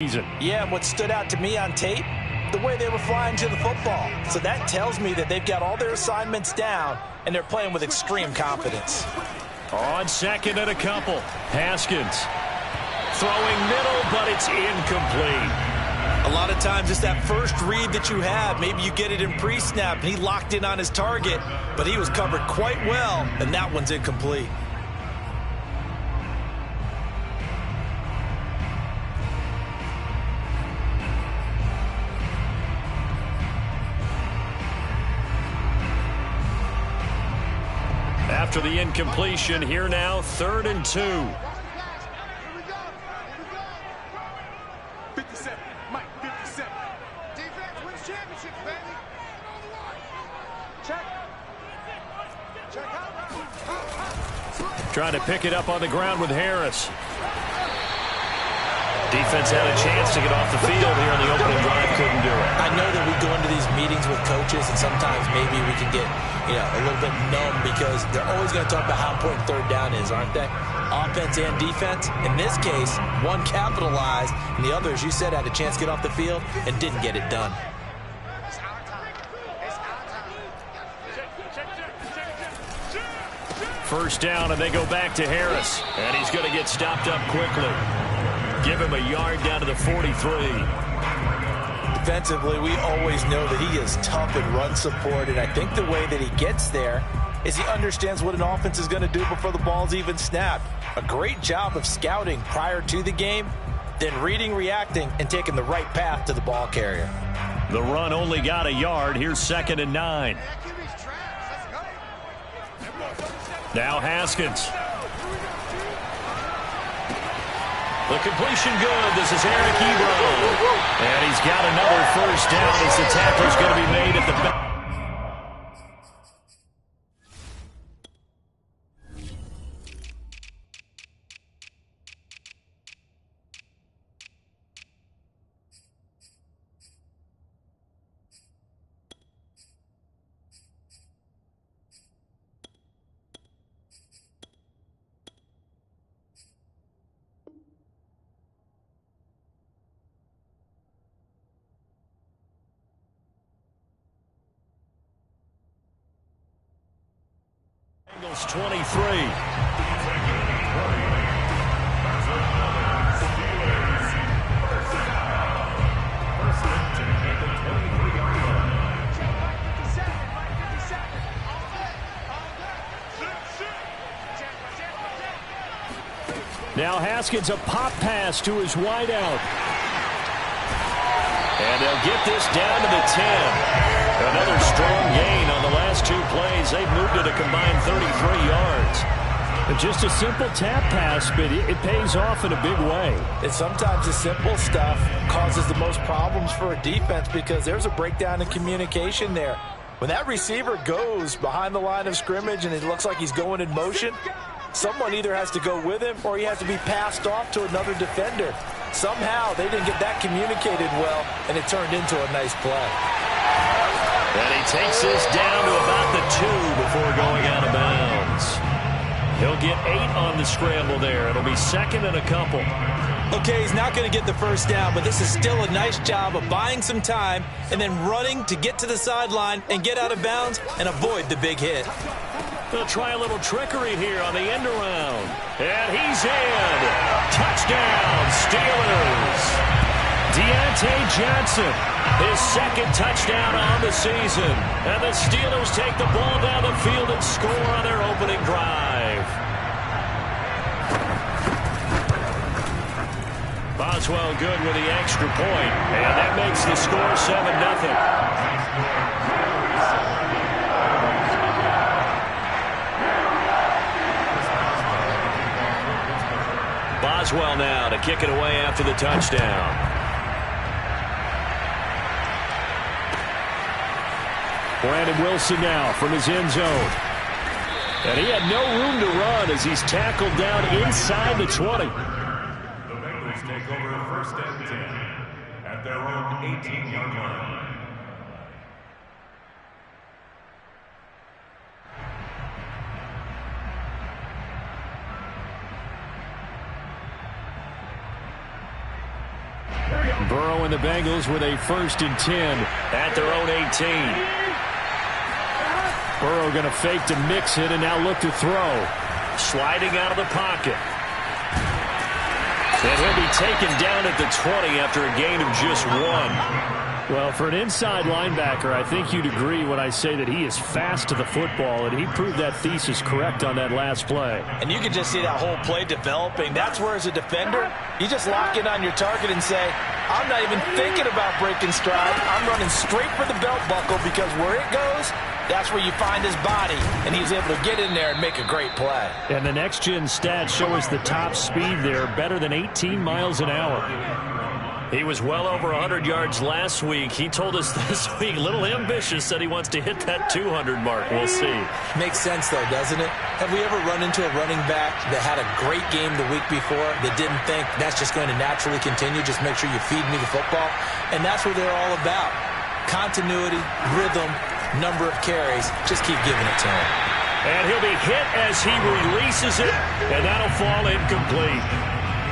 Yeah, and what stood out to me on tape, the way they were flying to the football. So that tells me that they've got all their assignments down, and they're playing with extreme confidence. On second and a couple, Haskins throwing middle, but it's incomplete. A lot of times it's that first read that you have. Maybe you get it in pre-snap, and he locked in on his target, but he was covered quite well, and that one's incomplete. After the incompletion, here now, 3rd and 2. 57, Mike, 57. Defense wins championships, baby. Check. Check out. Trying to pick it up on the ground with Harris. Defense had a chance to get off the field here on the opening drive, couldn't do it. I know that we go into these meetings with coaches, and sometimes maybe we can get, a little bit numb because they're always going to talk about how important third down is, aren't they? Offense and defense. In this case, one capitalized, and the other, as you said, had a chance to get off the field and didn't get it done. First down, and they go back to Harris. And he's going to get stopped up quickly. Give him a yard down to the 43. Defensively, we always know that he is tough in run support, and I think the way that he gets there is he understands what an offense is going to do before the ball's even snapped. A great job of scouting prior to the game, then reading, reacting, and taking the right path to the ball carrier. The run only got a yard. Here's 2nd and 9. Now Haskins. The completion good. This is Eric Ebron. And he's got another first down as the tackler's going to be made at the back. Bengals 23. Now Haskins, a pop pass to his wideout. And they'll get this down to the 10. Another strong gain on the last 2 plays. They've moved it a combined 33 yards. And just a simple tap pass, but it pays off in a big way. And sometimes the simple stuff causes the most problems for a defense because there's a breakdown in communication there. When that receiver goes behind the line of scrimmage and it looks like he's going in motion, someone either has to go with him or he has to be passed off to another defender. Somehow they didn't get that communicated well, and it turned into a nice play. And he takes this down to about the 2 before going out of bounds. He'll get 8 on the scramble there. It'll be 2nd and a couple. Okay, he's not going to get the first down, but this is still a nice job of buying some time and then running to get to the sideline and get out of bounds and avoid the big hit. They'll try a little trickery here on the end around. And he's in. Touchdown, Steelers. Deontay Johnson, his 2nd touchdown on the season. And the Steelers take the ball down the field and score on their opening drive. Boswell good with the extra point. And that makes the score 7-0. Boswell now to kick it away after the touchdown. Brandon Wilson now from his end zone. And he had no room to run as he's tackled down inside the 20. The Bengals take over 1st and 10 at their own 18-yard line. Burrow and the Bengals with a 1st and 10 at their own 18. Burrow going to fake to mix it and now look to throw. Sliding out of the pocket. And he'll be taken down at the 20 after a gain of just 1. Well, for an inside linebacker, I think you'd agree when I say that he is fast to the football, and he proved that thesis correct on that last play. And you can just see that whole play developing. That's where, as a defender, you just lock in on your target and say, I'm not even thinking about breaking stride. I'm running straight for the belt buckle, because where it goes, that's where you find his body, and he's able to get in there and make a great play. And the next-gen stats show us the top speed there, better than 18 miles an hour. He was well over 100 yards last week. He told us this week, a little ambitious, said he wants to hit that 200 mark. We'll see. Makes sense, though, doesn't it? Have we ever run into a running back that had a great game the week before that didn't think that's just going to naturally continue? Just make sure you feed me the football. And that's what they're all about. Continuity, rhythm, number of carries. Just keep giving it to him. And he'll be hit as he releases it, and that'll fall incomplete.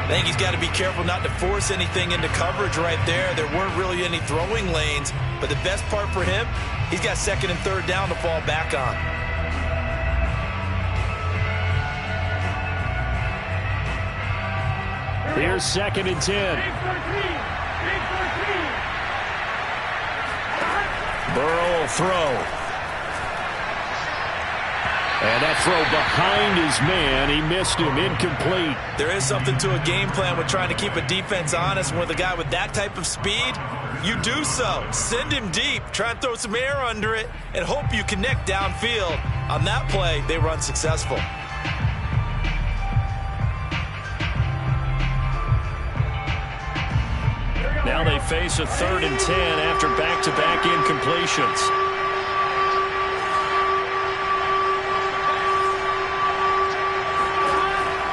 I think he's got to be careful not to force anything into coverage right there. There weren't really any throwing lanes, but the best part for him, he's got 2nd and 3rd down to fall back on. Here's 2nd and 10. Burrow will throw. And that throw behind his man, he missed him, incomplete. There is something to a game plan with trying to keep a defense honest. With a guy with that type of speed, you do so. Send him deep, try and throw some air under it, and hope you connect downfield. On that play, they were unsuccessful. Now they face a 3rd and 10 after back-to-back incompletions.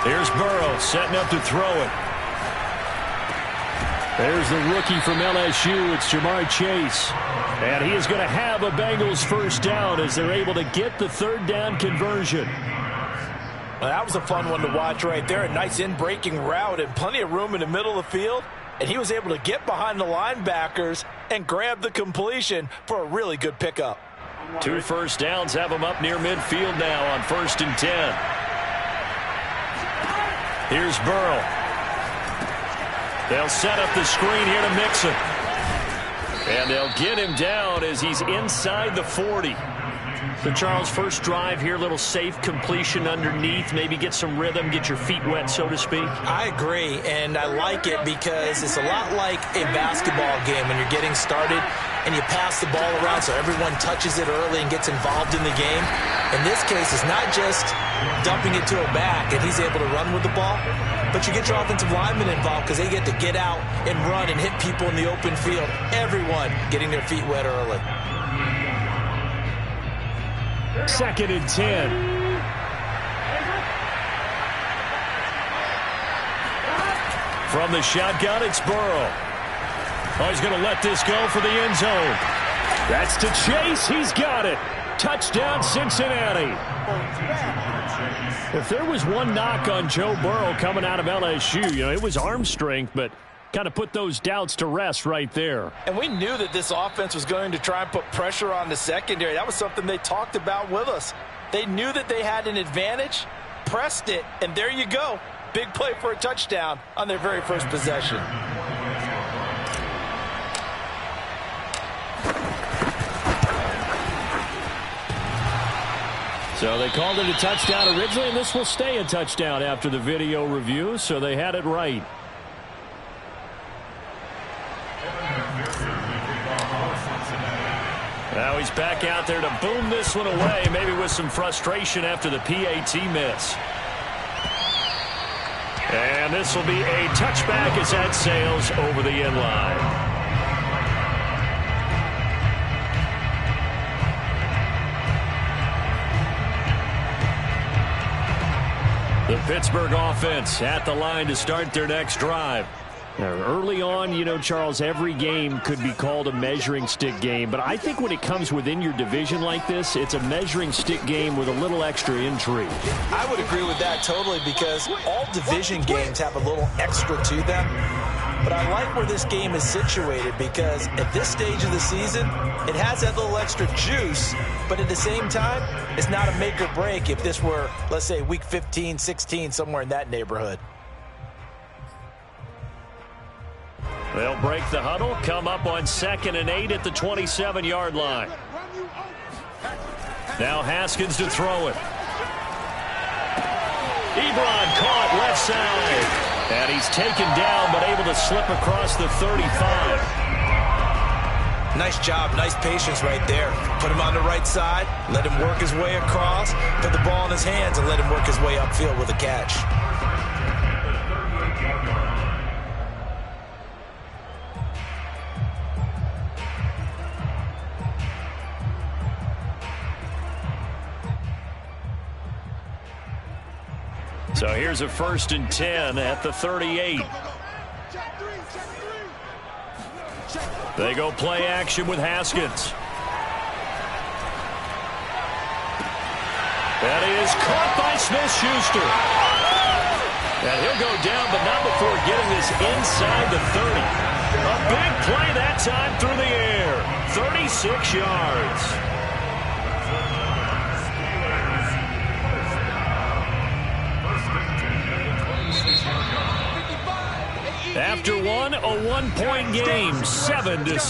Here's Burrow setting up to throw it. There's the rookie from LSU. It's Jamar Chase. And he is going to have a Bengals 1st down as they're able to get the 3rd down conversion. Well, that was a fun one to watch right there. A nice in-breaking route and plenty of room in the middle of the field. And he was able to get behind the linebackers and grab the completion for a really good pickup. 2 first downs have him up near midfield now on 1st and 10. Here's Burrow. They'll set up the screen here to mix it. And they'll get him down as he's inside the 40. So, Charles, first drive here, little safe completion underneath, maybe get some rhythm, get your feet wet, so to speak. I agree, and I like it because it's a lot like a basketball game when you're getting started and you pass the ball around so everyone touches it early and gets involved in the game. In this case, it's not just dumping it to a back and he's able to run with the ball, but you get your offensive linemen involved because they get to get out and run and hit people in the open field. Everyone getting their feet wet early. 2nd and 10. From the shotgun, it's Burrow. Oh, he's going to let this go for the end zone. That's to Chase. He's got it. Touchdown, Cincinnati. If there was one knock on Joe Burrow coming out of LSU, it was arm strength, but kind of put those doubts to rest right there. And we knew that this offense was going to try and put pressure on the secondary. That was something they talked about with us. They knew that they had an advantage, pressed it, and there you go. Big play for a touchdown on their very first possession. So they called it a touchdown originally, and this will stay a touchdown after the video review, so they had it right. Now he's back out there to boom this one away, maybe with some frustration after the PAT miss. And this will be a touchback as that sails over the end line. The Pittsburgh offense at the line to start their next drive. Now, early on, Charles, every game could be called a measuring stick game. But I think when it comes within your division like this, it's a measuring stick game with a little extra intrigue. I would agree with that totally because all division games have a little extra to them. But I like where this game is situated because at this stage of the season, it has that little extra juice, but at the same time, it's not a make or break if this were, let's say, week 15, 16, somewhere in that neighborhood. They'll break the huddle, come up on 2nd and 8 at the 27-yard line. Now Haskins to throw it. Ebron caught left side. And he's taken down, but able to slip across the 35. Nice job, nice patience right there. Put him on the right side, let him work his way across, put the ball in his hands, and let him work his way upfield with a catch. So here's a 1st and 10 at the 38. They go play action with Haskins. That is caught by Smith-Schuster. And he'll go down, but not before getting this inside the 30. A big play that time through the air. 36 yards. After one, a 1-point game, 7-6.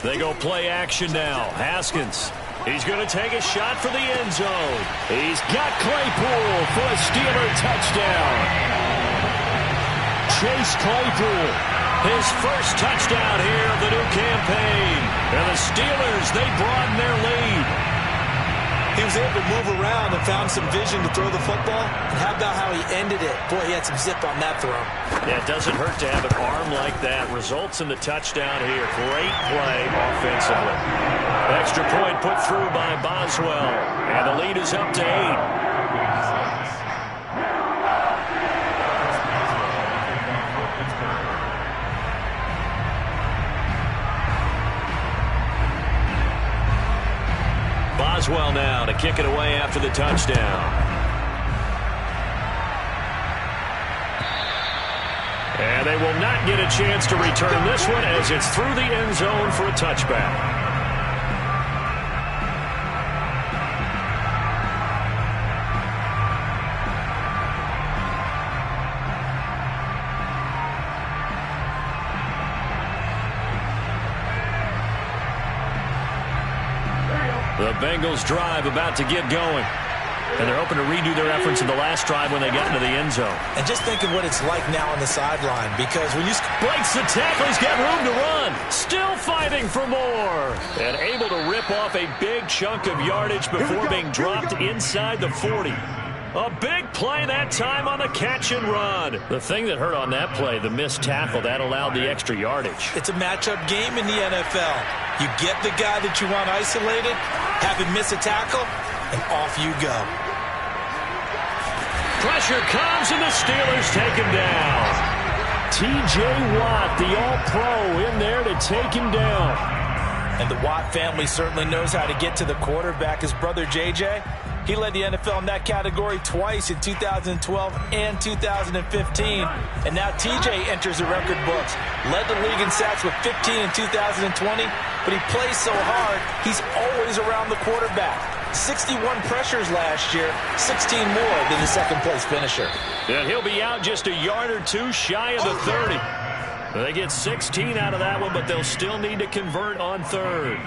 They go play action now. Haskins. He's going to take a shot for the end zone. He's got Claypool for a Steeler touchdown. Chase Claypool, his first touchdown here of the new campaign. And the Steelers, they broaden their lead. He was able to move around and found some vision to throw the football. And how about how he ended it? Boy, he had some zip on that throw. Yeah, it doesn't hurt to have an arm like that. Results in the touchdown here. Great play offensively. Extra point put through by Boswell. And the lead is up to 8. Boswell now to kick it away after the touchdown. And they will not get a chance to return this one as it's through the end zone for a touchback. The Bengals drive about to get going. And they're hoping to redo their efforts in the last drive when they got into the end zone. And just think of what it's like now on the sideline, because when you breaks the tackle, he's got room to run. Still fighting for more. And able to rip off a big chunk of yardage before being dropped inside the 40. A big play that time on the catch and run. The thing that hurt on that play, the missed tackle, that allowed the extra yardage. It's a matchup game in the NFL. You get the guy that you want isolated, have him miss a tackle, and off you go. Pressure comes, and the Steelers take him down. T.J. Watt, the All-Pro, in there to take him down. And the Watt family certainly knows how to get to the quarterback. His brother, J.J., he led the NFL in that category twice in 2012 and 2015. And now T.J. enters the record books. Led the league in sacks with 15 in 2020, but he plays so hard, he's always around the quarterback. 61 pressures last year, 16 more than the second-place finisher. And he'll be out just a yard or two shy of the 30. They get 16 out of that one, but they'll still need to convert on third.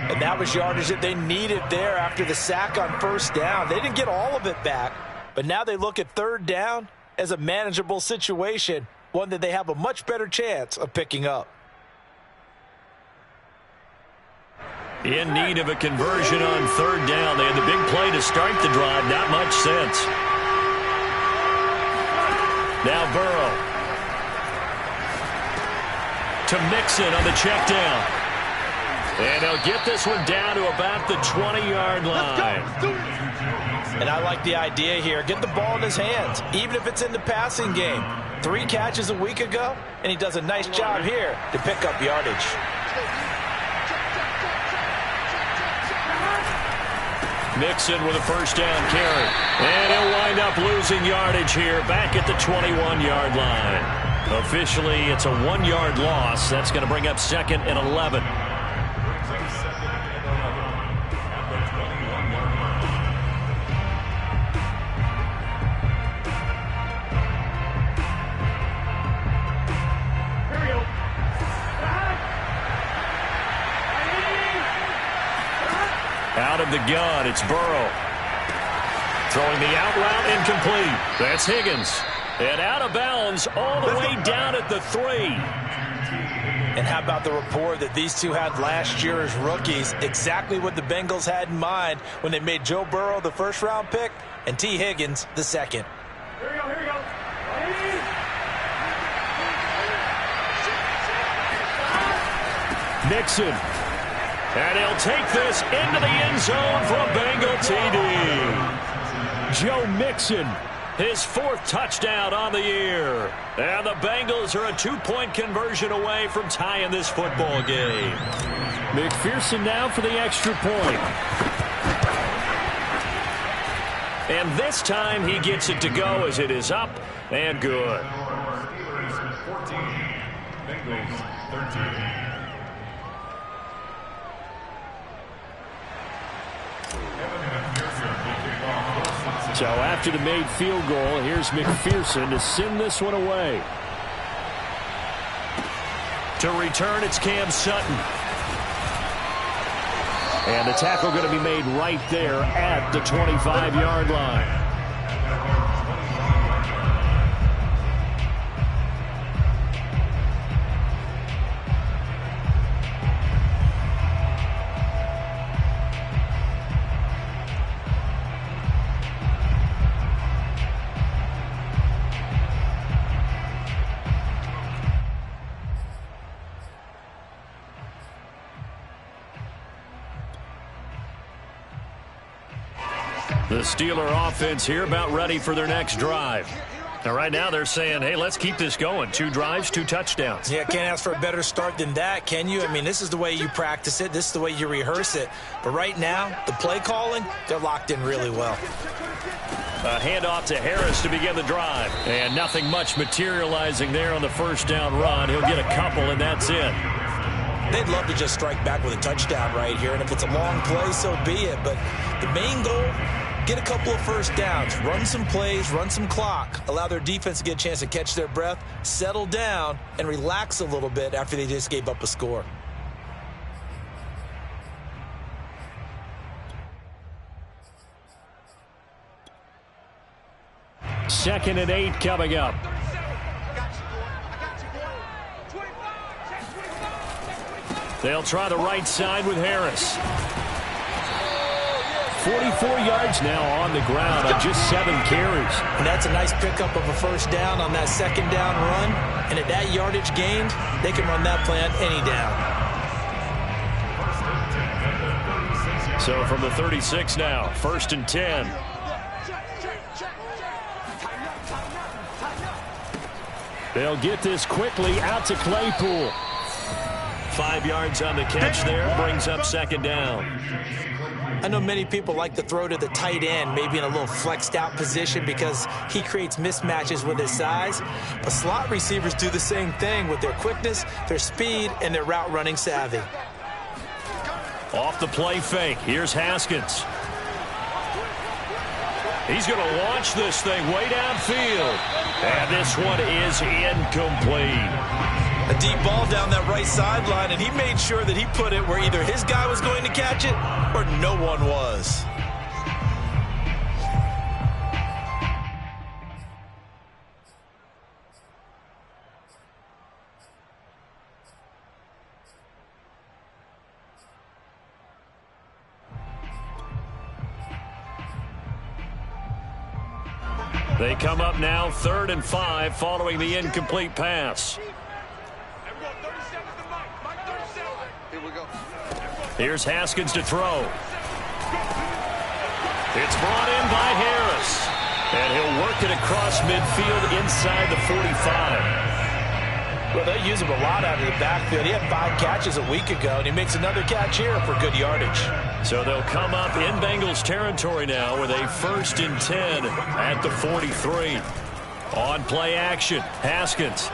And that was yardage that they needed there after the sack on first down. They didn't get all of it back, but now they look at third down as a manageable situation, one that they have a much better chance of picking up. In need of a conversion on third down. They had the big play to start the drive. Not much sense. Now Burrow. To Mixon on the check down. And they'll get this one down to about the 20-yard line. And I like the idea here. Get the ball in his hands, even if it's in the passing game. 3 catches a week ago, and he does a nice job here to pick up yardage. Mixon with a first down carry. And he'll wind up losing yardage here back at the 21-yard line. Officially, it's a 1-yard loss. That's going to bring up 2nd and 11. Out of the gun, it's Burrow. Throwing the out route incomplete. That's Higgins. And out of bounds all the way down at the 3. And how about the rapport that these two had last year as rookies? Exactly what the Bengals had in mind when they made Joe Burrow the first-round pick and T. Higgins the second. Here we go, here we go. Mixon. And he'll take this into the end zone for a Bengal TD. Joe Mixon, his 4th touchdown on the year. And the Bengals are a 2-point conversion away from tying this football game. McPherson now for the extra point. And this time he gets it to go as it is up and good. Steelers 14, Bengals 13. So after the made field goal, here's McPherson to send this one away. To return, it's Cam Sutton. And the tackle going to be made right there at the 25-yard line. The Steeler offense here about ready for their next drive. Now, right now they're saying, hey, let's keep this going. 2 drives, 2 touchdowns. Yeah, can't ask for a better start than that, can you? I mean, this is the way you practice it. This is the way you rehearse it. But right now, the play calling, they're locked in really well. A handoff to Harris to begin the drive. And nothing much materializing there on the first down run. He'll get a couple, and that's it. They'd love to just strike back with a touchdown right here. And if it's a long play, so be it. But the main goal, get a couple of first downs, run some plays, run some clock, allow their defense to get a chance to catch their breath, settle down, and relax a little bit after they just gave up a score. Second and 8 coming up. They'll try the right side with Harris. 44 yards now on the ground on just 7 carries. And that's a nice pickup of a first down on that second down run. And at that yardage gained, they can run that play on any down. So from the 36 now, 1st and 10. They'll get this quickly out to Claypool. 5 yards on the catch there, brings up 2nd down. I know many people like to throw to the tight end, maybe in a little flexed out position because he creates mismatches with his size. But slot receivers do the same thing with their quickness, their speed, and their route running savvy. Off the play fake, here's Haskins. He's going to launch this thing way downfield. And this one is incomplete. A deep ball down that right sideline, and he made sure that he put it where either his guy was going to catch it or no one was. They come up now 3rd and 5 following the incomplete pass. Here's Haskins to throw. It's brought in by Harris. And he'll work it across midfield inside the 45. Well, they use him a lot out of the backfield. He had 5 catches a week ago, and he makes another catch here for good yardage. So they'll come up in Bengals territory now with a 1st and 10 at the 43. On play action, Haskins.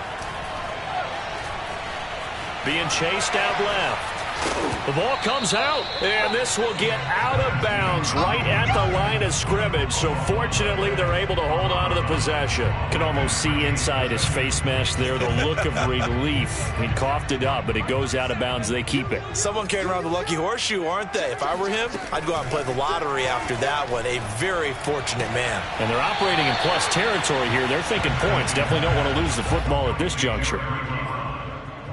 Being chased out left. The ball comes out, and this will get out of bounds right at the line of scrimmage. So fortunately, they're able to hold on to the possession. Can almost see inside his face mask there the look of relief. He coughed it up, but it goes out of bounds. They keep it. Someone carrying around the lucky horseshoe, aren't they? If I were him, I'd go out and play the lottery after that one. A very fortunate man. And they're operating in plus territory here. They're thinking points. Definitely don't want to lose the football at this juncture.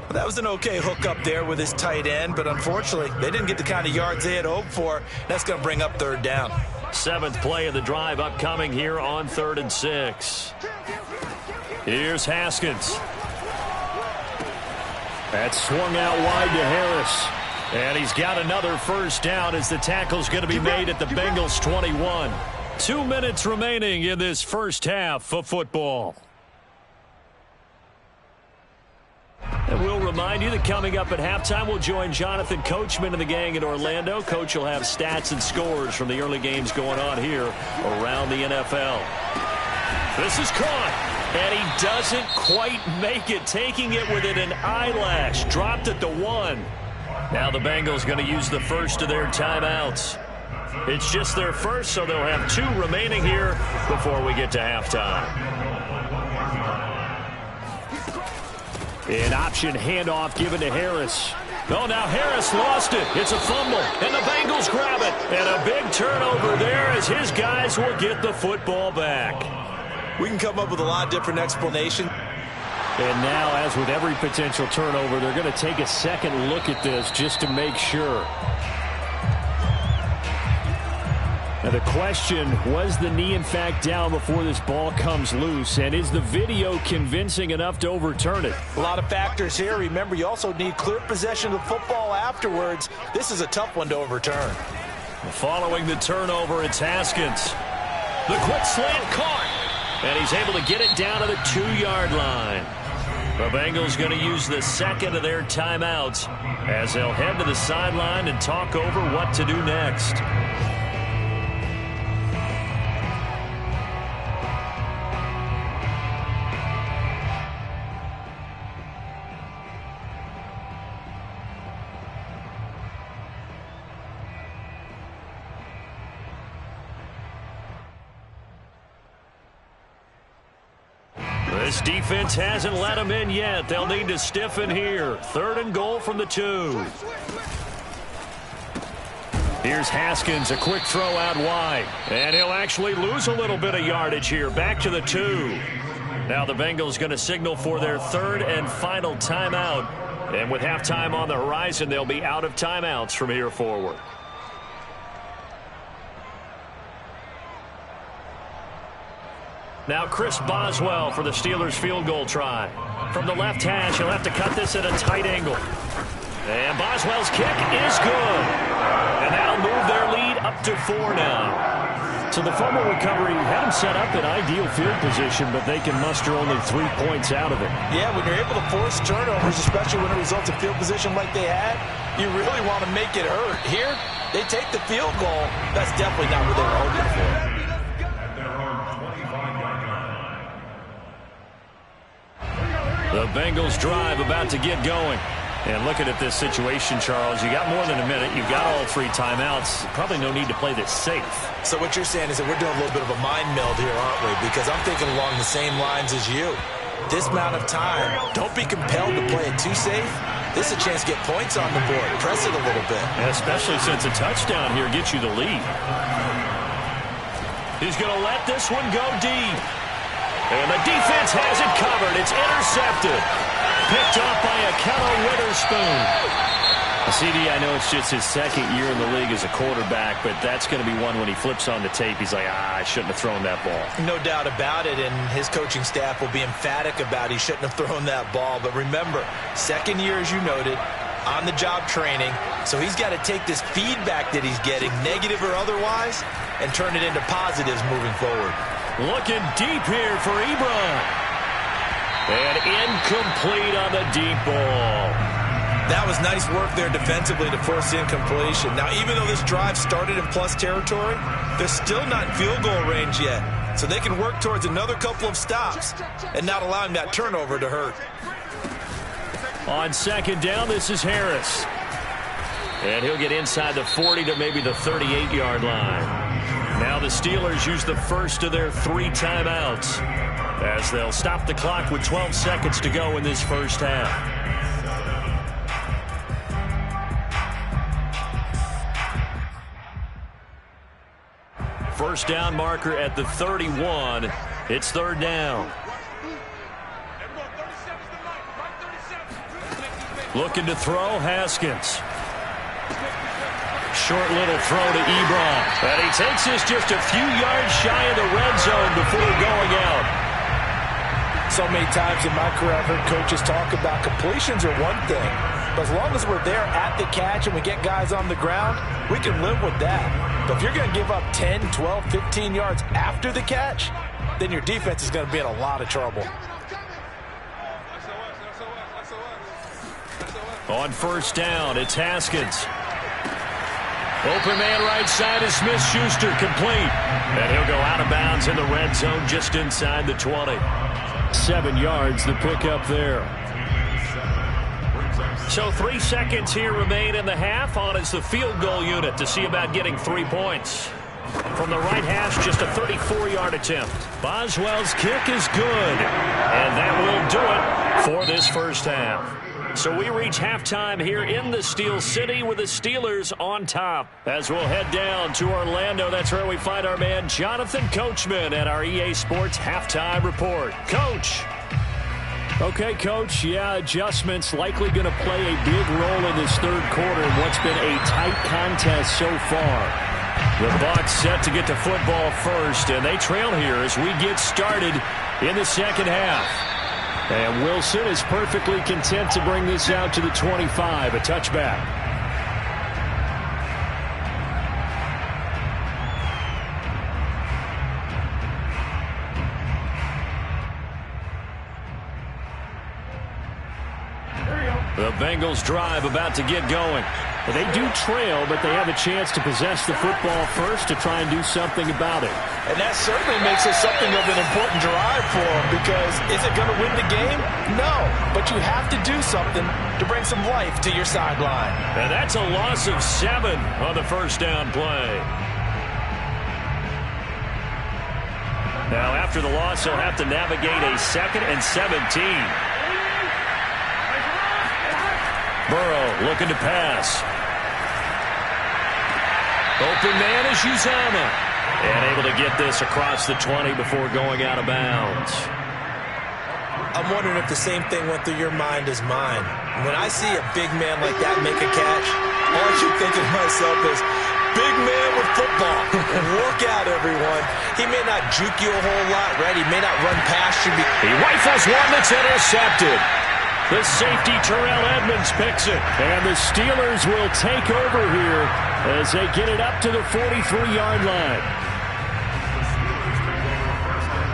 Well, that was an okay hook up there with his tight end, but unfortunately, they didn't get the kind of yards they had hoped for. That's going to bring up 3rd down. 7th play of the drive upcoming here on 3rd and 6. Here's Haskins. That's swung out wide to Harris. And he's got another 1st down as the tackle's going to be made at the Bengals 21. 2 minutes remaining in this first half of football. And we'll remind you that coming up at halftime, we'll join Jonathan Coachman and the gang in Orlando. Coach will have stats and scores from the early games going on here around the NFL. This is caught, and he doesn't quite make it, taking it within an eyelash. Dropped at the 1. Now the Bengals going to use the first of their timeouts. It's just their first, so they'll have 2 remaining here before we get to halftime. An option handoff given to Harris. Oh, now Harris lost it. It's a fumble, and the Bengals grab it. And a big turnover there as his guys will get the football back. We can come up with a lot of different explanations. And now, as with every potential turnover, they're going to take a second look at this just to make sure. Now the question, was the knee in fact down before this ball comes loose? And is the video convincing enough to overturn it? A lot of factors here. Remember, you also need clear possession of the football afterwards. This is a tough one to overturn. Following the turnover, it's Haskins. The quick slant caught. And he's able to get it down to the 2-yard line. The Bengals going to use the second of their timeouts as they'll head to the sideline and talk over what to do next. This defense hasn't let them in yet. They'll need to stiffen here. 3rd and goal from the 2. Here's Haskins, a quick throw out wide. And he'll actually lose a little bit of yardage here. Back to the 2. Now the Bengals going to signal for their 3rd and final timeout. And with halftime on the horizon, they'll be out of timeouts from here forward. Now Chris Boswell for the Steelers field goal try. From the left hash, he'll have to cut this at a tight angle. And Boswell's kick is good. And that'll move their lead up to 4 now. So the fumble recovery had them set up in ideal field position, but they can muster only 3 points out of it. Yeah, when you're able to force turnovers, especially when it results in field position like they had, you really want to make it hurt. Here, they take the field goal. That's definitely not what they were hoping for. The Bengals drive about to get going. And looking at this situation, Charles, you got more than a minute. You've got all 3 timeouts. Probably no need to play this safe. So what you're saying is that we're doing a little bit of a mind meld here, aren't we? Because I'm thinking along the same lines as you. This amount of time, don't be compelled to play it too safe. This is a chance to get points on the board. Press it a little bit. And especially since a touchdown here gets you the lead. He's going to let this one go deep. And the defense has it covered. It's intercepted. Picked off by Akello Witherspoon. CD, I know it's just his 2nd year in the league as a quarterback, but that's going to be one when he flips on the tape, he's like, I shouldn't have thrown that ball. No doubt about it, and his coaching staff will be emphatic about he shouldn't have thrown that ball. But remember, 2nd year, as you noted, on-the-job training, so he's got to take this feedback that he's getting, negative or otherwise, and turn it into positives moving forward. Looking deep here for Ebron. And incomplete on the deep ball. That was nice work there defensively to force the incompletion. Now, even though this drive started in plus territory, they're still not in field goal range yet. So they can work towards another couple of stops and not allowing that turnover to hurt. On second down, this is Harris. And he'll get inside the 40 to maybe the 38-yard line. Now the Steelers use the first of their 3 timeouts as they'll stop the clock with 12 seconds to go in this first half. First down marker at the 31. It's third down. Looking to throw, Haskins. Short little throw to Ebron. And he takes this just a few yards shy of the red zone before going out. So many times in my career I've heard coaches talk about completions are one thing. But as long as we're there at the catch and we get guys on the ground, we can live with that. But if you're going to give up 10, 12, 15 yards after the catch, then your defense is going to be in a lot of trouble. On first down, it's Haskins. Open man right side is Smith-Schuster, complete. And he'll go out of bounds in the red zone just inside the 20. 7 yards, the pickup there. So 3 seconds here remain in the half. On is the field goal unit to see about getting 3 points. From the right hash, just a 34-yard attempt. Boswell's kick is good. And that will do it for this first half. So we reach halftime here in the Steel City with the Steelers on top. As we'll head down to Orlando, that's where we find our man Jonathan Coachman at our EA Sports Halftime Report. Coach. Okay, Coach, yeah, adjustments likely going to play a big role in this third quarter in what's been a tight contest so far. The Bucs set to get to football first, and they trail here as we get started in the second half. And Wilson is perfectly content to bring this out to the 25, a touchback. The Bengals drive about to get going. Well, they do trail, but they have a chance to possess the football first to try and do something about it. And that certainly makes it something of an important drive for them, because is it going to win the game? No, but you have to do something to bring some life to your sideline. And that's a loss of 7 on the first down play. Now, after the loss, they'll have to navigate a 2nd and 17. Burrow looking to pass. Open man is Uzama. And able to get this across the 20 before going out of bounds. I'm wondering if the same thing went through your mind as mine. When I see a big man like that make a catch, all I keep thinking to myself is, big man with football. Look out, everyone. He may not juke you a whole lot, right? He may not run past you. He rifles one that's intercepted. The safety, Terrell Edmonds, picks it. And the Steelers will take over here as they get it up to the 43-yard line.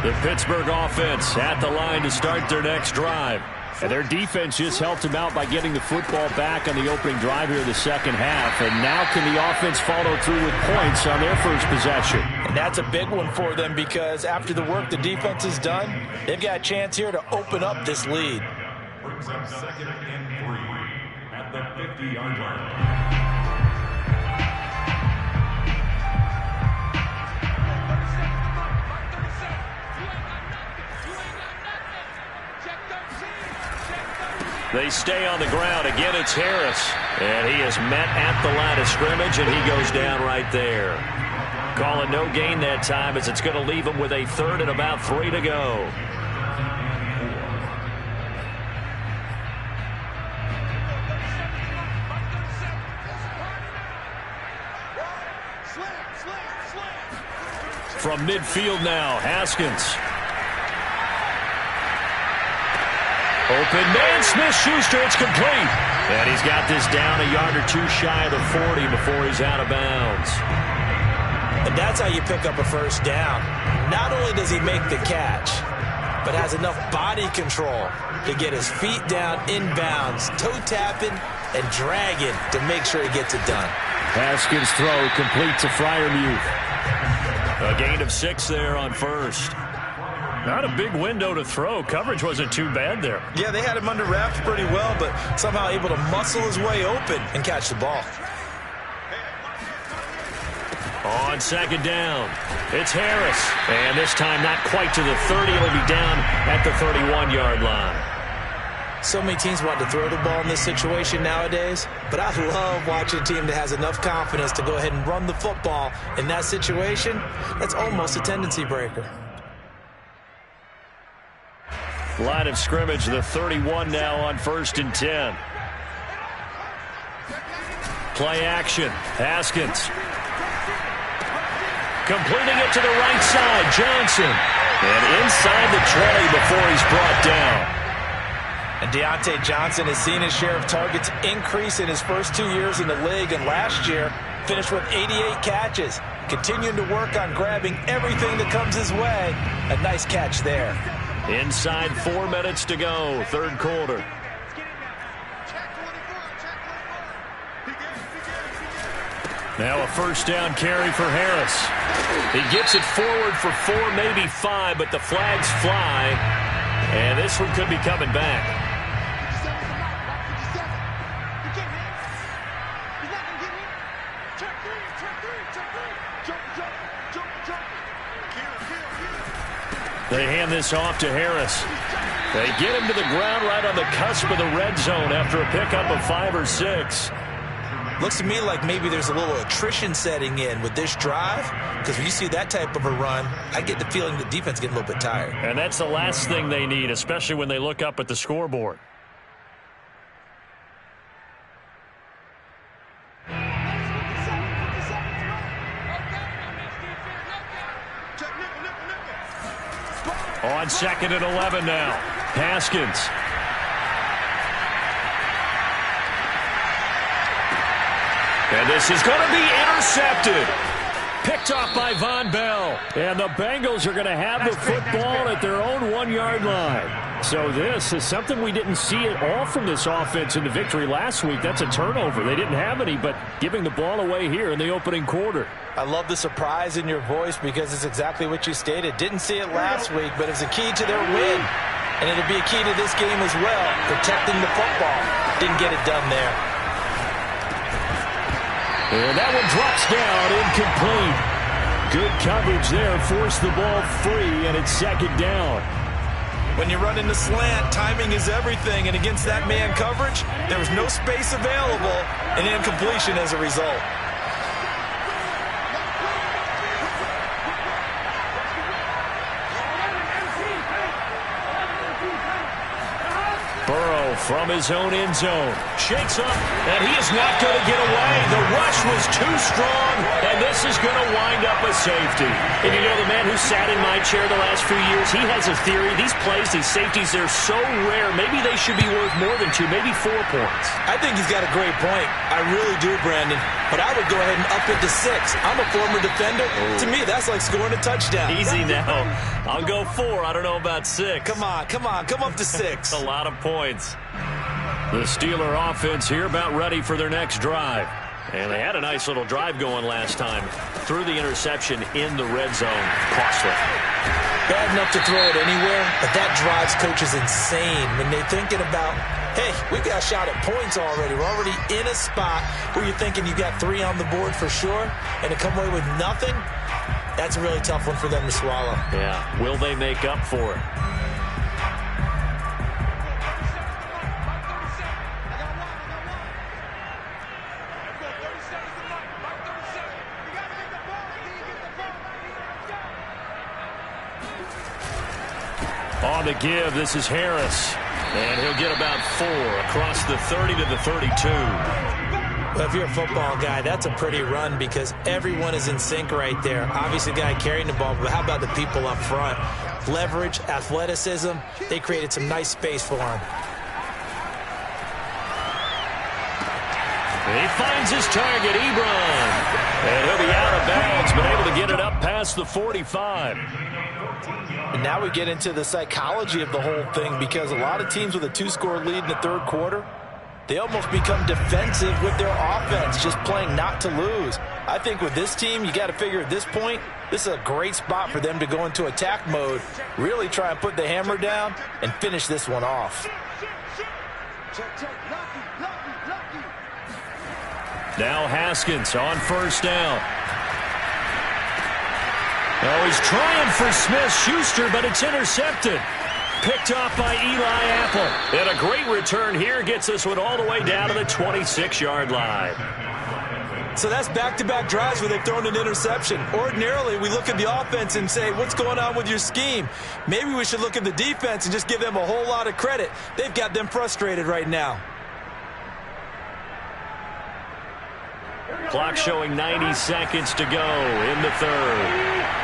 The Pittsburgh offense at the line to start their next drive. And their defense just helped them out by getting the football back on the opening drive here in the second half. And now can the offense follow through with points on their first possession? And that's a big one for them, because after the work the defense has done, they've got a chance here to open up this lead. Brings up 2nd and 3 at the 50-yard line. They stay on the ground. Again, it's Harris. And he is met at the line of scrimmage, and he goes down right there. Calling no gain that time, as it's going to leave him with a 3rd and about 3 to go. From midfield now, Haskins. Open man, Smith-Schuster, it's complete. And he's got this down a yard or 2 shy of the 40 before he's out of bounds. And that's how you pick up a first down. Not only does he make the catch, but has enough body control to get his feet down inbounds, toe tapping and dragging to make sure he gets it done. Haskins' throw complete to Freiermuth. A gain of 6 there on first. Not a big window to throw. Coverage wasn't too bad there. Yeah, they had him under wraps pretty well, but somehow able to muscle his way open and catch the ball. On second down, it's Harris. And this time not quite to the 30. It'll be down at the 31-yard line. So many teams want to throw the ball in this situation nowadays, but I love watching a team that has enough confidence to go ahead and run the football in that situation. That's almost a tendency breaker. Line of scrimmage, the 31 now on 1st and 10. Play action, Haskins. Completing it to the right side, Johnson. And inside the 20 before he's brought down. And Deontay Johnson has seen his share of targets increase in his first 2 years in the league, and last year finished with 88 catches. Continuing to work on grabbing everything that comes his way. A nice catch there. Inside 4 minutes to go, third quarter. Now a first down carry for Harris. He gets it forward for 4, maybe 5, but the flags fly. And this one could be coming back. They hand this off to Harris. They get him to the ground right on the cusp of the red zone after a pickup of 5 or 6. Looks to me like maybe there's a little attrition setting in with this drive, because when you see that type of a run, I get the feeling the defense getting a little bit tired. And that's the last thing they need, especially when they look up at the scoreboard. On 2nd and 11 now. Haskins. And this is going to be intercepted. Picked off by Von Bell. And the Bengals are going to have the football at their own 1-yard line. So this is something we didn't see at all from this offense in the victory last week. That's a turnover. They didn't have any, but giving the ball away here in the opening quarter. I love the surprise in your voice because it's exactly what you stated. Didn't see it last week, but it's a key to their win. And it'll be a key to this game as well, protecting the football. Didn't get it done there. And that one drops down, incomplete. Good coverage there, forced the ball free, and it's 2nd down. When you run into slant, timing is everything, and against that man coverage, there was no space available, and incompletion as a result. Burrow from his own end zone. Shakes up, and he is not going to get away. The rush was too strong, and this is going to wind up a safety. And you know, the man who sat in my chair the last few years, he has a theory. These plays, these safeties, they're so rare. Maybe they should be worth more than 2, maybe 4 points. I think he's got a great point. I really do, Brandon. But I would go ahead and up it to 6. I'm a former defender. To me, that's like scoring a touchdown. Easy now. I'll go 4. I don't know about 6. Come on. Come up to 6. A lot of points. The Steeler offense here about ready for their next drive. And they had a nice little drive going last time. Threw the interception in the red zone. Costly. Bad enough to throw it anywhere, but that drives coaches insane when they're thinking about, hey, we got a shot at points already. We're already in a spot where you're thinking you got 3 on the board for sure, and to come away with nothing, that's a really tough one for them to swallow. Yeah. Will they make up for it? On the give, this is Harris. And he'll get about 4 across the 30 to the 32. Well, if you're a football guy, that's a pretty run because everyone is in sync right there. Obviously, the guy carrying the ball, but how about the people up front? Leverage, athleticism, they created some nice space for him. He finds his target, Ebron. And he'll be out of bounds, but able to get it up past the 45. And now we get into the psychology of the whole thing, because a lot of teams with a 2-score lead in the third quarter, they almost become defensive with their offense, just playing not to lose. I think with this team, you got to figure at this point, this is a great spot for them to go into attack mode, really try and put the hammer down and finish this one off. Now Haskins on first down. Oh, he's trying for Smith-Schuster, but it's intercepted. Picked off by Eli Apple. And a great return here gets this one all the way down to the 26-yard line. So that's back-to-back drives where they've thrown an interception. Ordinarily, we look at the offense and say, what's going on with your scheme? Maybe we should look at the defense and just give them a whole lot of credit. They've got them frustrated right now. Clock showing 90 seconds to go in the third.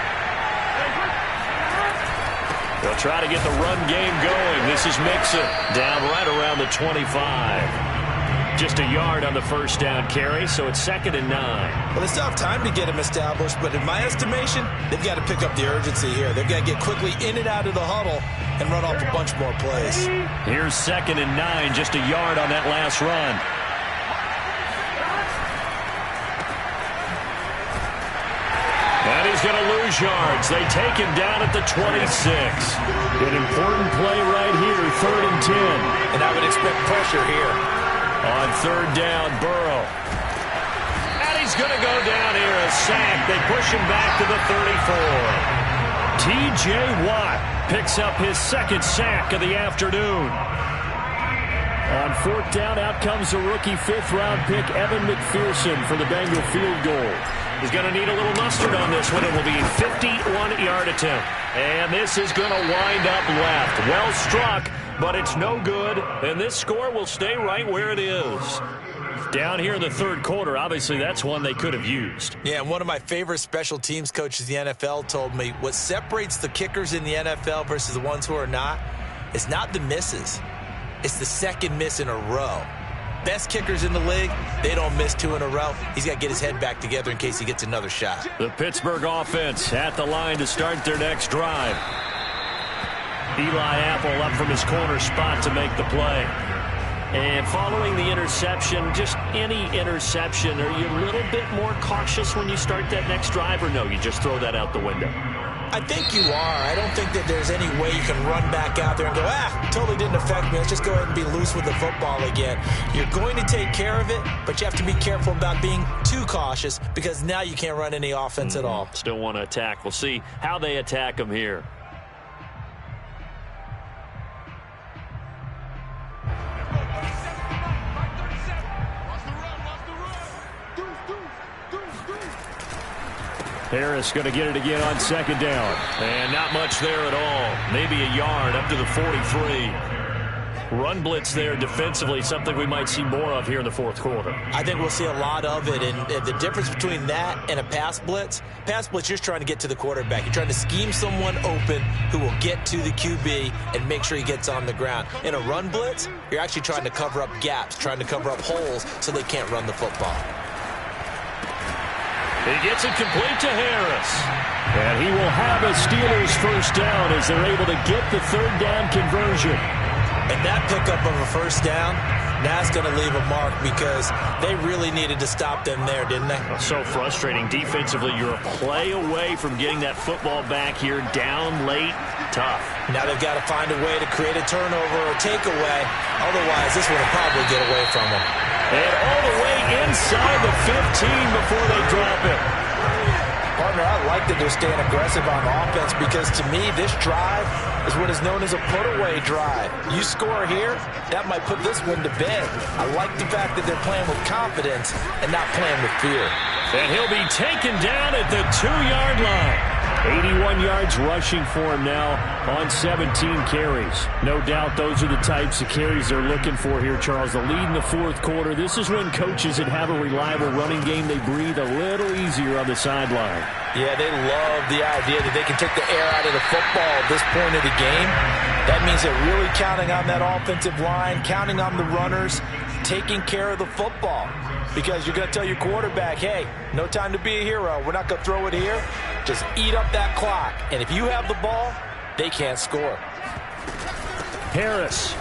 They'll try to get the run game going. This is Mixon down right around the 25. Just a yard on the first down carry, so it's 2nd and 9. Well, they still have time to get him established, but in my estimation, they've got to pick up the urgency here. They've got to get quickly in and out of the huddle and run off a bunch more plays. Here's 2nd and 9, just a yard on that last run. And he's going to lose yards. They take him down at the 26. An important play right here, 3rd and 10. And I would expect pressure here. On 3rd down, Burrow. And he's going to go down here, a sack. They push him back to the 34. T.J. Watt picks up his 2nd sack of the afternoon. On 4th down, out comes the rookie 5th-round pick, Evan McPherson, for the Bengal field goal. He's going to need a little mustard on this one. It will be a 51-yard attempt. And this is going to wind up left. Well struck, but it's no good. And this score will stay right where it is. Down here in the third quarter, obviously that's one they could have used. Yeah, and one of my favorite special teams coaches in the NFL told me what separates the kickers in the NFL versus the ones who are not is not the misses. It's the second miss in a row. Best kickers in the league, they don't miss 2 in a row. He's got to get his head back together in case he gets another shot. The Pittsburgh offense at the line to start their next drive. Eli Apple up from his corner spot to make the play. And following the interception, just any interception, are you a little bit more cautious when you start that next drive, or no, you just throw that out the window? I think you are. I don't think that there's any way you can run back out there and go, totally didn't affect me. Let's just go ahead and be loose with the football again. You're going to take care of it, but you have to be careful about being too cautious, because now you can't run any offense at all. Still want to attack. We'll see how they attack them here. Harris going to get it again on 2nd down. And not much there at all. Maybe a yard up to the 43. Run blitz there defensively, something we might see more of here in the fourth quarter. I think we'll see a lot of it, and the difference between that and a pass blitz, you're just trying to get to the quarterback. You're trying to scheme someone open who will get to the QB and make sure he gets on the ground. In a run blitz, you're actually trying to cover up gaps, trying to cover up holes so they can't run the football. He gets it complete to Harris. And he will have a Steelers first down as they're able to get the 3rd down conversion. And that pickup of a first down, that's going to leave a mark, because they really needed to stop them there, didn't they? So frustrating. Defensively, you're a play away from getting that football back here, down late, tough. Now they've got to find a way to create a turnover or takeaway. Otherwise, this one will probably get away from them. And all the way inside the 15 before they drop it. Partner, I like that they're staying aggressive on offense, because to me, this drive is what is known as a put-away drive. You score here, that might put this one to bed. I like the fact that they're playing with confidence and not playing with fear. And he'll be taken down at the 2-yard line. 81 yards rushing for him now on 17 carries. No doubt those are the types of carries they're looking for here, Charles. The lead in the fourth quarter. This is when coaches that have a reliable running game, they breathe a little easier on the sideline. Yeah, they love the idea that they can take the air out of the football at this point of the game. That means they're really counting on that offensive line, counting on the runners taking care of the football. Because you're going to tell your quarterback, hey, no time to be a hero. We're not going to throw it here. Just eat up that clock. And if you have the ball, they can't score. Harris.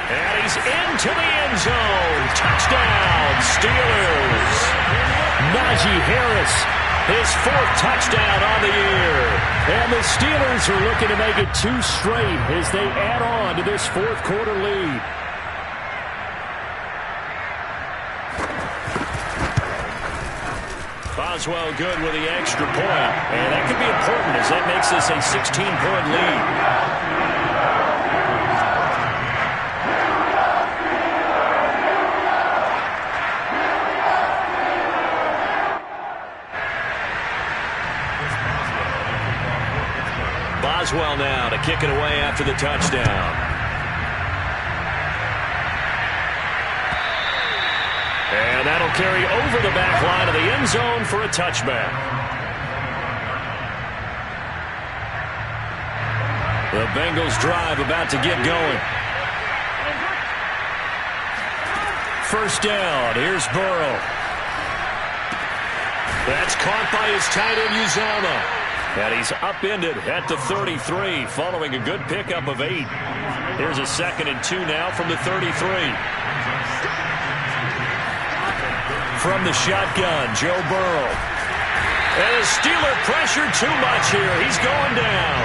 And he's into the end zone. Touchdown, Steelers. Najee Harris, his 4th touchdown on the year. And the Steelers are looking to make it 2 straight as they add on to this 4th quarter lead. Boswell good with the extra point. And that could be important as that makes this a 16-point lead. Boswell now to kick it away after the touchdown. And that'll carry over the back line of the end zone for a touchback. The Bengals drive about to get going. First down. Here's Burrow. That's caught by his tight end, Uzomah. And he's upended at the 33 following a good pickup of 8. Here's a 2nd and 2 now from the 33. From the shotgun, Joe Burrow. And the Steeler pressured too much here. He's going down.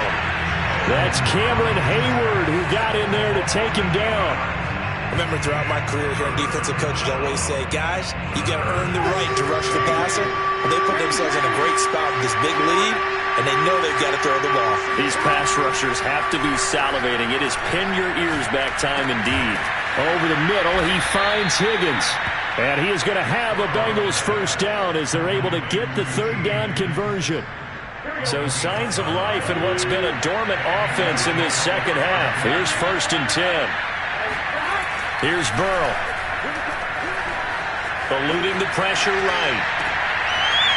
That's Cameron Hayward who got in there to take him down. I remember throughout my career here, defensive coaches always say, guys, you got to earn the right to rush the passer. Well, they put themselves in a great spot with this big lead, and they know they've got to throw the ball. These pass rushers have to be salivating. It is pin your ears back time indeed. Over the middle, he finds Higgins. And he is going to have a Bengals first down as they're able to get the 3rd down conversion. So signs of life in what's been a dormant offense in this second half. Here's 1st and 10. Here's Burrow. Eluding the pressure right.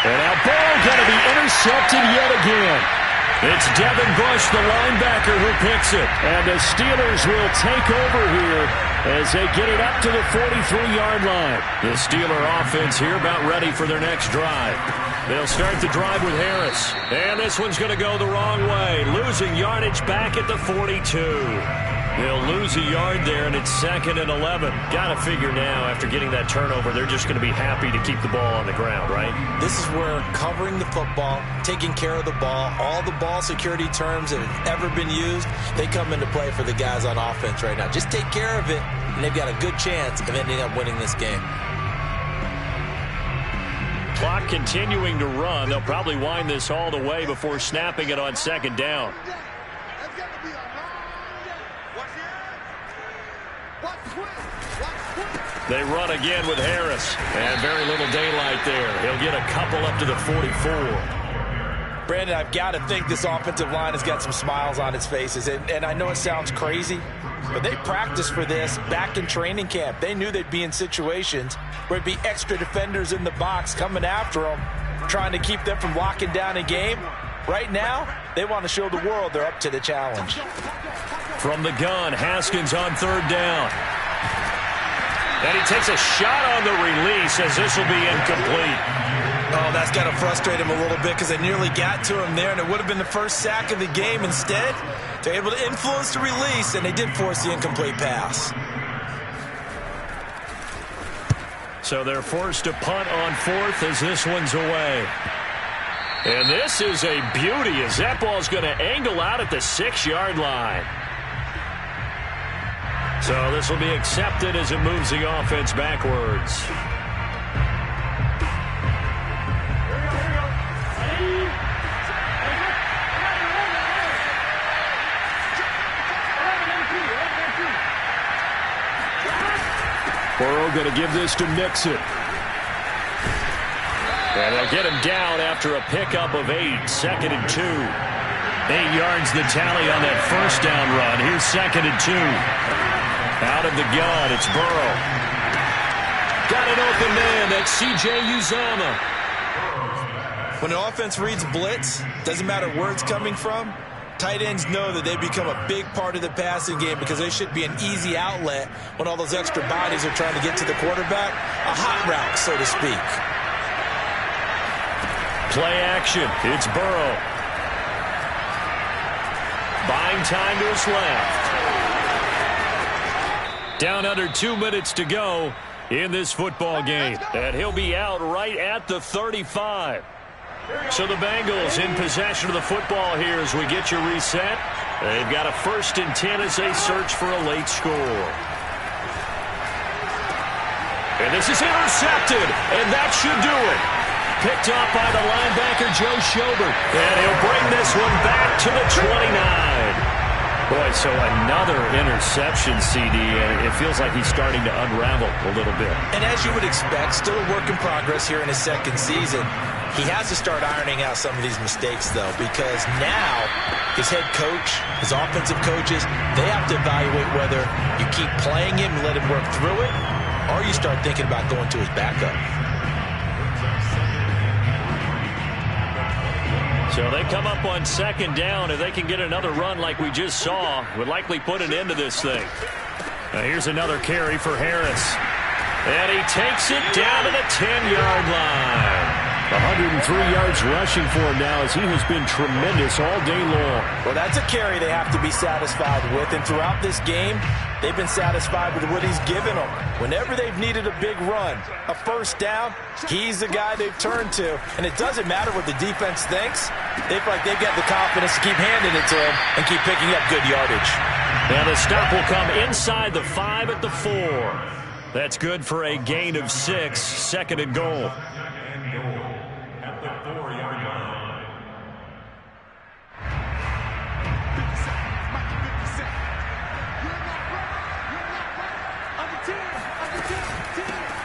And now Burrow going to be intercepted yet again. It's Devin Bush, the linebacker, who picks it. And the Steelers will take over here as they get it up to the 43-yard line. The Steeler offense here about ready for their next drive. They'll start the drive with Harris. And this one's going to go the wrong way. Losing yardage back at the 42. They'll lose a yard there, and it's 2nd and 11. Got to figure now, after getting that turnover, they're just going to be happy to keep the ball on the ground, right? This is where covering the football, taking care of the ball, all the ball security terms that have ever been used, they come into play for the guys on offense right now. Just take care of it, and they've got a good chance of ending up winning this game. Clock continuing to run. They'll probably wind this all the way before snapping it on 2nd down. They run again with Harris. And very little daylight there. He'll get a couple up to the 44. Brandon, I've got to think this offensive line has got some smiles on its faces. And I know it sounds crazy, but they practiced for this back in training camp. They knew they'd be in situations where it'd be extra defenders in the box coming after them, trying to keep them from locking down a game. Right now, they want to show the world they're up to the challenge. From the gun, Haskins on 3rd down. And he takes a shot on the release as this will be incomplete. Oh, that's got to frustrate him a little bit because they nearly got to him there, and it would have been the first sack of the game. Instead, they're able to influence the release, and they did force the incomplete pass. So they're forced to punt on 4th as this one's away. And this is a beauty as that ball's going to angle out at the 6-yard line. So this will be accepted as it moves the offense backwards. Burrow going to give this to Mixon. And they'll get him down after a pickup of 8, 2nd and 2. 8 yards the tally on that first down run. Here's 2nd and 2. Out of the gun, it's Burrow. Got an open man. That's C.J. Uzomah. When the offense reads blitz, doesn't matter where it's coming from, Tight ends know that they become a big part of the passing game because they should be an easy outlet when all those extra bodies are trying to get to the quarterback. A hot route, so to speak. Play action. It's Burrow. Buying time to his left. Down under 2 minutes to go in this football game. And he'll be out right at the 35. So the Bengals in possession of the football here as we get you reset. They've got a 1st and 10 as they search for a late score. And this is intercepted, and that should do it. Picked off by the linebacker, Joe Schobert. And he'll bring this one back to the 29. Boy, so another interception, CD, and it feels like he's starting to unravel a little bit. And as you would expect, still a work in progress here in his 2nd season. He has to start ironing out some of these mistakes, though, because now his head coach, his offensive coaches, they have to evaluate whether you keep playing him and let him work through it, or you start thinking about going to his backup. So they come up on 2nd down. If they can get another run like we just saw, would likely put an end to this thing. Now here's another carry for Harris. And he takes it down to the 10-yard line. 103 yards rushing for him now as he has been tremendous all day long. Well, that's a carry they have to be satisfied with. And throughout this game, they've been satisfied with what he's given them. Whenever they've needed a big run, a 1st down, he's the guy they've turned to. And it doesn't matter what the defense thinks. They feel like they've got the confidence to keep handing it to him and keep picking up good yardage. Now the stop will come inside the 5 at the 4. That's good for a gain of 6, 2nd and goal. At the 4-yard line.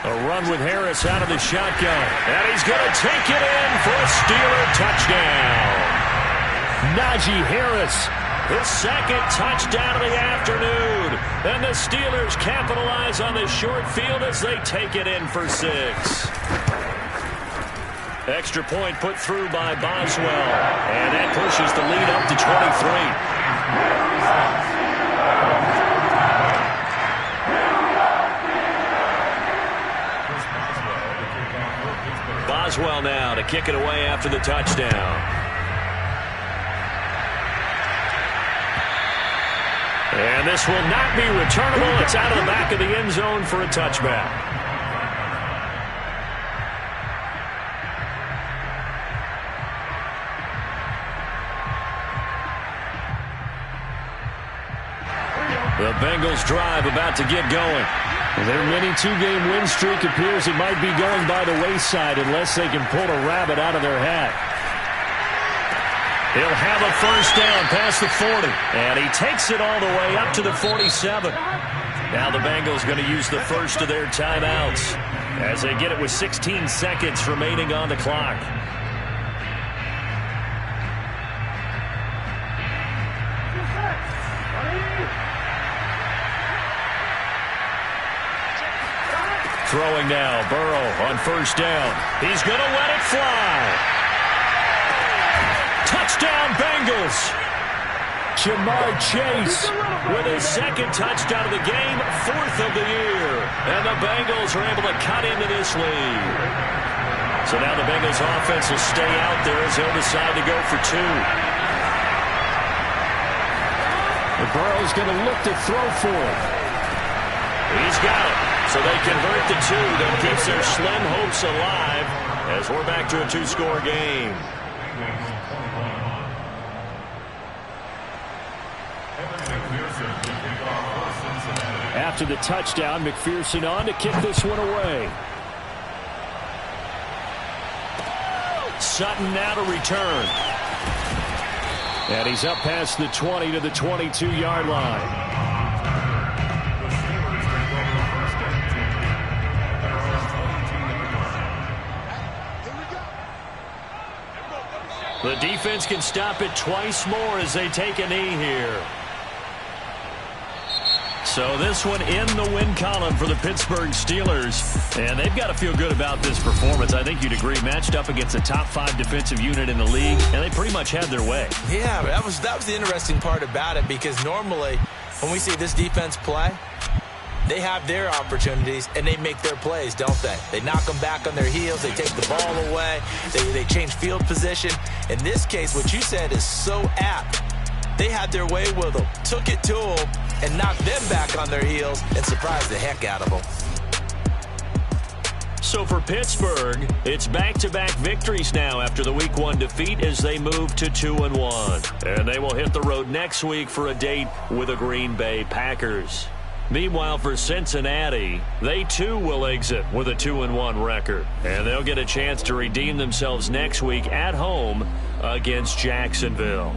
A run with Harris out of the shotgun. And he's going to take it in for a Steeler touchdown. Najee Harris, his 2nd touchdown of the afternoon. And the Steelers capitalize on the short field as they take it in for 6. Extra point put through by Boswell. And that pushes the lead up to 23. Boswell now to kick it away after the touchdown. And this will not be returnable. It's out of the back of the end zone for a touchback. The Bengals drive about to get going. Their mini 2-game win streak appears it might be going by the wayside unless they can pull a rabbit out of their hat. He'll have a 1st down past the 40. And he takes it all the way up to the 47. Now the Bengals going to use the first of their timeouts as they get it with 16 seconds remaining on the clock. Throwing now, Burrow on 1st down. He's going to let it fly. Touchdown, Bengals. Jamar Chase with his 2nd touchdown of the game, 4th of the year. And the Bengals are able to cut into this lead. So now the Bengals offense will stay out there as they'll decide to go for 2. And Burrow's going to look to throw for it. He's got it. So they convert the 2. That keeps their slim hopes alive as we're back to a 2-score game. After the touchdown, McPherson on to kick this one away. Sutton now to return. And he's up past the 20 to the 22-yard line. The defense can stop it twice more as they take a knee here. So this one in the win column for the Pittsburgh Steelers. And they've got to feel good about this performance. I think you'd agree. Matched up against a top 5 defensive unit in the league, and they pretty much had their way. Yeah, that was the interesting part about it, because normally when we see this defense play, they have their opportunities, and they make their plays, don't they? They knock them back on their heels. They take the ball away. They change field position. In this case, what you said is so apt. They had their way with them, took it to them, and knocked them back on their heels and surprised the heck out of them. So for Pittsburgh, it's back-to-back victories now after the Week 1 defeat as they move to 2-1. And they will hit the road next week for a date with the Green Bay Packers. Meanwhile, for Cincinnati, they too will exit with a 2-1 record. And they'll get a chance to redeem themselves next week at home against Jacksonville.